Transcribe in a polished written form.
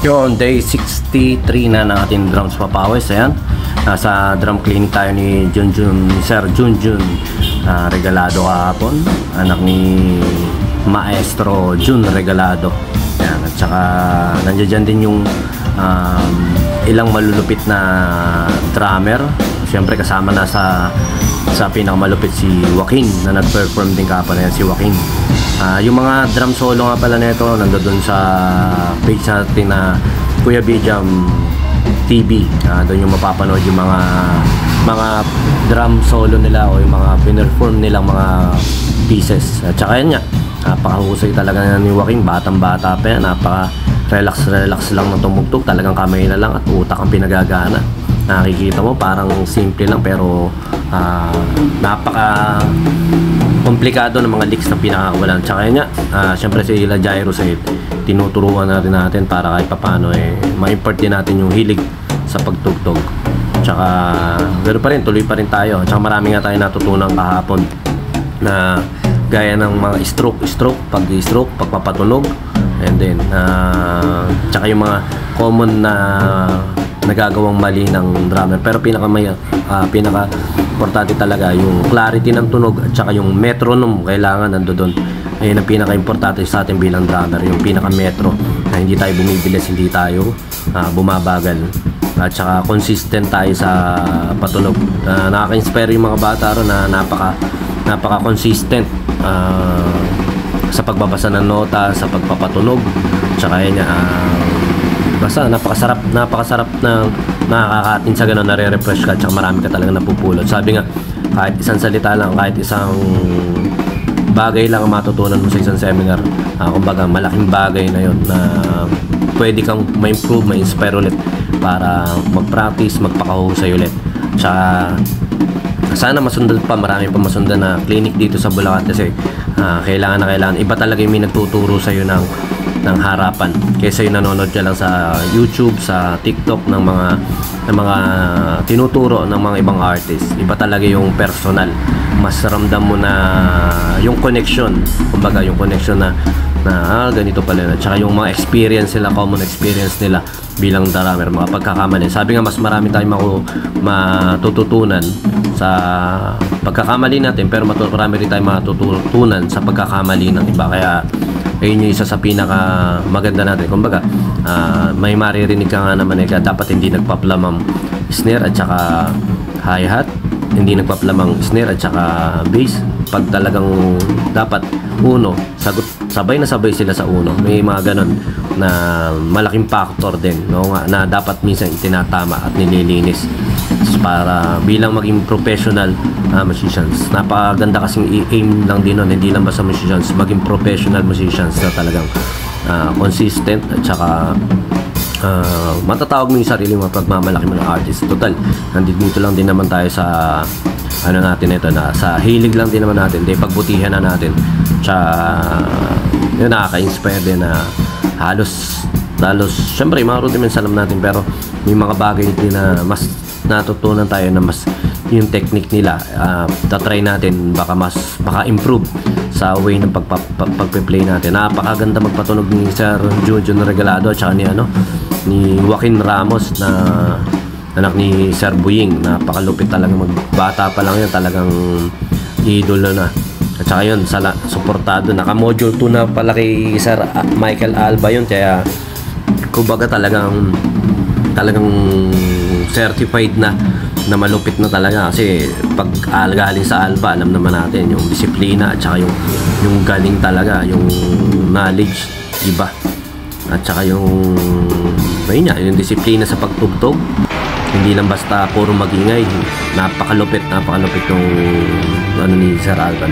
Yun, day 63 na ng ating drums papawis. Ayan, nasa drum cleaning tayo ni Sir Junjun Regalado kahapon, anak ni Maestro Jun Regalado. Ayan, at saka nandiyan din yung ilang malulupit na drummer. Siyempre kasama na sa pinakamalupit si Joaquin na nag-perform din kahapon. Ayan, si Joaquin. Yung mga drum solo nga pala nito nandoon sa page natin na Kuya Bijam TV. Doon yung mapapanood yung mga drum solo nila o yung mga pinerform nilang mga pieces. At saka yan nga, napakahusay talaga ni Joaquin. Batang bata pa yan, napaka relax lang ng tumugtog. Talagang kamay na lang at utak ang pinagagana. Nakikita mo parang simple lang pero napaka komplikado ng mga licks na pinakawalan. Tsaka yun nga, syempre si Ila Jairo Said, tinuturuan natin para kahit papano ma-impart din natin yung hilig sa pagtugtog. Tsaka ganoon pa rin, tuloy pa rin tayo. Tsaka marami nga tayo natutunan kahapon na gaya ng mga stroke, pagpapatunog, and then tsaka yung mga common na nagagawang mali ng drummer. Pero pinaka importante talaga yung clarity ng tunog at saka yung metronome. Kailangan nandoon. Ayun ang pinaka-importante sa atin bilang drummer, yung pinaka-metro, na hindi tayo bumibilis, hindi tayo bumabagal, at saka consistent tayo sa patunog. Nakaka-inspire yung mga bata ron na napaka-consistent sa pagbabasa ng nota, sa pagpapatunog. Tsaka yun basta napakasarap na nakakakatin sa ganun, nare-refresh ka, tsaka marami ka talaga napupulot. Sabi nga, kahit isang salita lang, kahit isang bagay lang ang matutunan mo sa isang seminar, kumbaga malaking bagay na yun na pwede kang ma-improve, ma-inspire ulit para mag-practice, magpakahusay ulit. Tsaka sana masundan pa, marami pa masundan na clinic dito sa Bulacan kasi kailangan iba talaga yung may nagtuturo sa'yo ng harapan kaysa yung nanonood ka lang sa YouTube, sa TikTok ng mga tinuturo ng mga ibang artist. Iba talaga yung personal, mas ramdam mo na yung connection, kumbaga yung connection na ganito pala, at saka yung mga experience nila, common experience nila bilang drummer, mga pagkakamali. Sabi nga, mas marami tayong matututunan sa pagkakamali natin, pero marami rin tayong matututunan sa pagkakamali ng iba. Kaya ayun yung isa sa pinaka maganda natin. Kumbaga, may maririnig ka nga naman dapat hindi nagpaplamang snare at saka hi-hat, hindi nagpaplamang snare at saka bass. Pag talagang dapat uno, sabay na sabay sila sa uno. May mga ganon na malaking factor din, no? Na dapat minsan itinatama at nililinis para bilang maging professional musicians. Napakaganda kasing i-aim lang din nun, hindi lang basta musicians, maging professional musicians na talagang consistent at saka matatawag mo yung sarili mo pagmamalaki mo ng artist. Total, nandito lang din naman tayo sa natin ito, na sa hilig lang din naman natin, pagbutihan na natin. Tsaka yun, nakaka-inspire din na halos syempre mga rudiments alam natin, pero may mga bagay din na mas natutunan tayo na mas yung technique nila, tatry natin, baka improve sa way ng pagpe-play natin. Napakaganda magpatunog ni Sir Junjun Regalado at saka ni Joaquin Ramos na anak ni Sir Buying. Napakalupit talaga, magbata pa lang yan, talagang idolo na. At saka yun, suportado, naka-module 2 na pala kay Sir Michael Alba yun, kaya kumbaga talagang certified na malupit na talaga. Kasi pag galing sa Alba, alam naman natin yung disiplina at saka yung galing talaga, yung knowledge, iba. At saka yung disiplina sa pagtugtog, hindi lang basta puro magingay. Napakalupit ng ni Sir Alba.